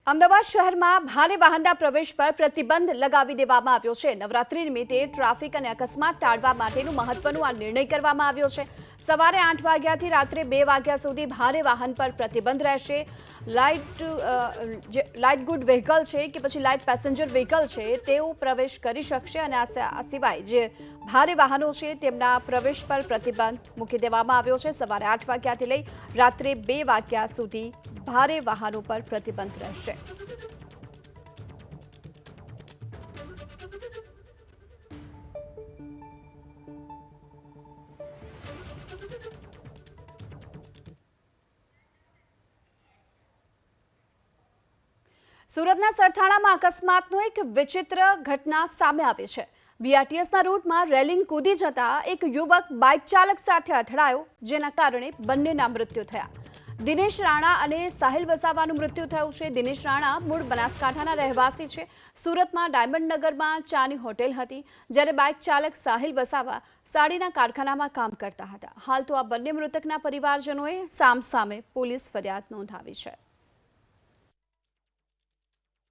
અમદાવાદ શહેરમાં ભારે વાહનના પ્રવેશ પર પ્રતિબંધ લગાવી દેવામાં આવ્યો છે। નવરાત્રી નિમિત્તે ટ્રાફિક અને અકસ્માત ટાળવા માટેનું મહત્વનું આ નિર્ણય કરવામાં આવ્યો છે। સવારે 8 વાગ્યાથી રાત્રે 2 વાગ્યા સુધી ભારે વાહન પર પ્રતિબંધ રહેશે। લાઇટ ગુડ વ્હીકલ છે કે પછી લાઇટ પેસેન્જર વ્હીકલ છે તેઓ પ્રવેશ કરી શકશે અને આ સિવાય જે ભારે વાહનો છે તેમના પ્રવેશ પર પ્રતિબંધ મૂકી દેવામાં આવ્યો છે। સવારે 8 વાગ્યાથી લઈ રાત્રે 2 વાગ્યા સુધી ભારે વાહનો પર પ્રતિબંધ રહેશે। સુરતના સરથાણામાં અકસ્માતનો એક વિચિત્ર ઘટના સામે આવી છે। બીઆરટીએસના રૂટમાં રેલિંગ કૂદી જતા એક યુવક બાઇક ચાલક સાથે અથડાયો, જેના કારણે બંનેના મૃત્યુ થયા। દિનેશ રાણા અને સાહિલ વસાવાનું મૃત્યુ થયું છે। દિનેશ રાણા મૂળ બનાસકાંઠાના રહેવાસી છે। સુરતમાં ડાયમંડ નગરમાં ચાની હોટેલ હતી, જ્યારે બાઇક ચાલક સાહિલ વસાવા સાડીના કારખાનામાં કામ કરતા હતા। હાલ તો આ બંને મૃતકના પરિવારજનોએ સામસામે પોલીસ ફરિયાદ નોંધાવી છે।